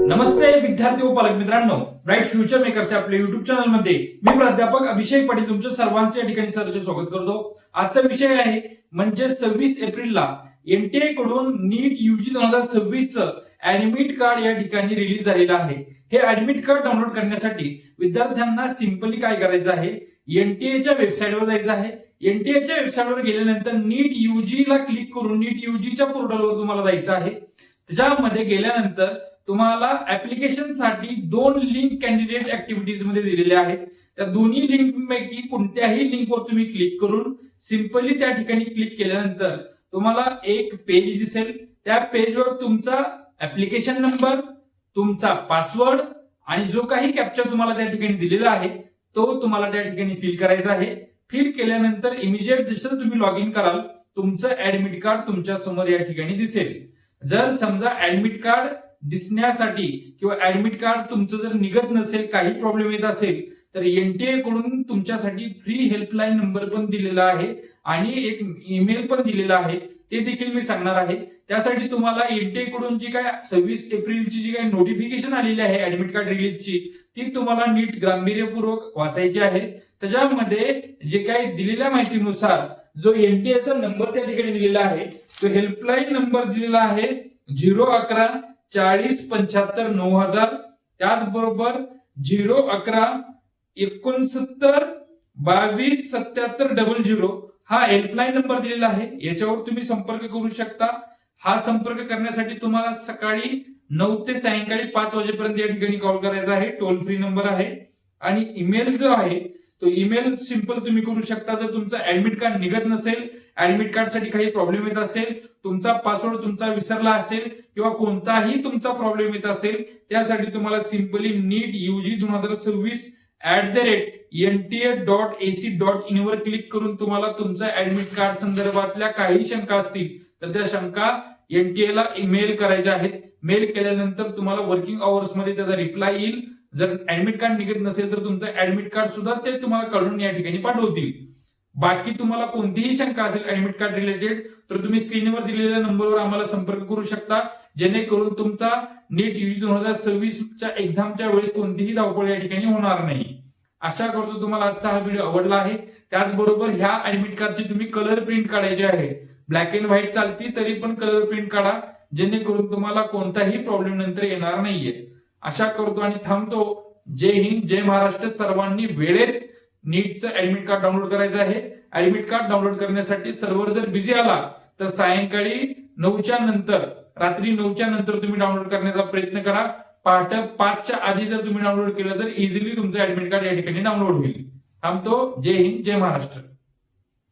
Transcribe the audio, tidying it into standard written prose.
नमस्ते विद्यार्थी व पालक मित्रांनो, ब्राईट फ्युचर मेकर्स या आपल्या युट्यूब चॅनल मध्ये मी प्राध्यापक अभिषेक पाटील तुमच्या सर्वांचे या ठिकाणी सहर्ष स्वागत करतो। आजचा विषय आहे म्हणजे 26 एप्रिलला एनटीए कडून नीट यूजी 2026 चं ऍडमिट कार्ड या ठिकाणी रिलीज झालेलं आहे। हे ऍडमिट कार्ड डाउनलोड करण्यासाठी विद्यार्थ्यांना सिंपली काय करायचं आहे, एनटीएच्या वेबसाईटवर जायचं आहे। एनटीएच्या वेबसाईटवर गेल्यानंतर नीट यूजी ला क्लिक करून नीट यूजीच्या पोर्टलवर तुम्हाला जायचं आहे। त्याच्यामध्ये गेल्यानंतर तुम्हाला ऍप्लिकेशन साठी 2 लिंक कॅन्डिडेट ऍक्टिव्हिटीज मध्ये दिलेले आहेत। त्या दोन्ही लिंक पैकी कोणत्याही लिंकवर तुम्ही क्लिक करून सिंपली त्या ठिकाणी क्लिक केल्यानंतर तुम्हाला एक पेज दिसेल। त्या पेजवर तुमचा ऍप्लिकेशन नंबर, तुमचा पासवर्ड आणि जो काही कॅप्चर तुम्हाला त्या ठिकाणी दिलेला आहे तो तुम्हाला त्या ठिकाणी फिल करायचा आहे। फिल केल्यानंतर इमिजिएट जसं तुम्ही लॉग इन कराल तुमचं ऍडमिट कार्ड तुमच्या समोर या ठिकाणी दिसेल। जर समजा ऍडमिट कार्ड दिसण्यासाठी किंवा ऍडमिट कार्ड तुमचं जर निघत नसेल, काही प्रॉब्लेम येत असेल तर एनटीए कडून तुमच्यासाठी फ्री हेल्पलाईन नंबर पण दिलेला आहे आणि एक ईमेल पण दिलेला आहे, ते देखील मी सांगणार आहे। त्यासाठी तुम्हाला एनटीए कडून जी काय 26 एप्रिलची जी काही नोटिफिकेशन आलेली आहे ऍडमिट कार्ड रिलीजची ती तुम्हाला नीट गांभीर्यपूर्वक वाचायची आहे। त्याच्यामध्ये जे काही दिलेल्या माहितीनुसार जो एनटीएचा नंबर त्या ठिकाणी दिलेला आहे तो हेल्पलाईन नंबर दिलेला आहे 011 40 75 9000, त्याचबरोबर 011 69 22 77 00 हा हेल्पलाईन नंबर दिलेला आहे। याच्यावर तुम्ही संपर्क करू शकता। हा संपर्क करण्यासाठी तुम्हाला सकाळी 9 ते सायंकाळी 5 वाजेपर्यंत या ठिकाणी कॉल करायचा आहे। टोल फ्री नंबर आहे। आणि ईमेल जो आहे तो ईमेल सिंपल तुम्ही करू शकता। जर तुमचं ऍडमिट कार्ड निघत नसेल, ऍडमिट कार्ड साठी काही प्रॉब्लेम येत असेल, तुमचा पासवर्ड तुमचा विसरला असेल किंवा कोणताही तुमचा प्रॉब्लेम येत असेल, त्यासाठी तुम्हाला सिंपली नीट यूजी 2026@nta.ac.in वर क्लिक करून तुम्हाला तुमच्या ऍडमिट कार्ड संदर्भातल्या काही शंका असतील तर त्या शंका एनटीए ला ईमेल करायच्या आहेत। मेल केल्यानंतर तुम्हाला वर्किंग आवर्स मध्ये त्याचा रिप्लाय येईल। जर ऍडमिट कार्ड निघत नसेल तर तुमचं ऍडमिट कार्ड सुद्धा ते तुम्हाला काढून या ठिकाणी पाठवतील। बाकी तुम्हाला कोणतीही शंका असेल ऍडमिट कार्ड रिलेटेड तर तुम्ही स्क्रीनवर दिलेल्या नंबरवर आम्हाला संपर्क करू शकता, जेणेकरून तुमचा नीट यूजी 2026 च्या एक्झामच्या वेळेस कोणतीही धावपळ या ठिकाणी होणार नाही। आशा करतो तुम्हाला आजचा हा व्हिडिओ आवडला आहे। त्याचबरोबर ह्या ऍडमिट कार्डची तुम्ही कलर प्रिंट काढायची आहे। ब्लॅक अँड व्हाईट चालती तरी पण कलर प्रिंट काढा, जेणेकरून तुम्हाला कोणताही प्रॉब्लेम नंतर येणार नाहीये। आशा करतो आणि थांबतो। जय हिंद, जय महाराष्ट्र। सर्वांनी वेळेत नीटचं ऍडमिट कार्ड डाउनलोड करायचं आहे। ऍडमिट कार्ड डाउनलोड करण्यासाठी सर्व्हर जर बिझी आला तर सायंकाळी 9च्या नंतर, रात्री 9च्या नंतर तुम्ही डाउनलोड करण्याचा प्रयत्न करा। पहाटे 5च्या आधी जर तुम्ही डाउनलोड केलं तर इझिली तुमचं ऍडमिट कार्ड या ठिकाणी डाउनलोड होईल। थांबतो। जय हिंद, जय महाराष्ट्र।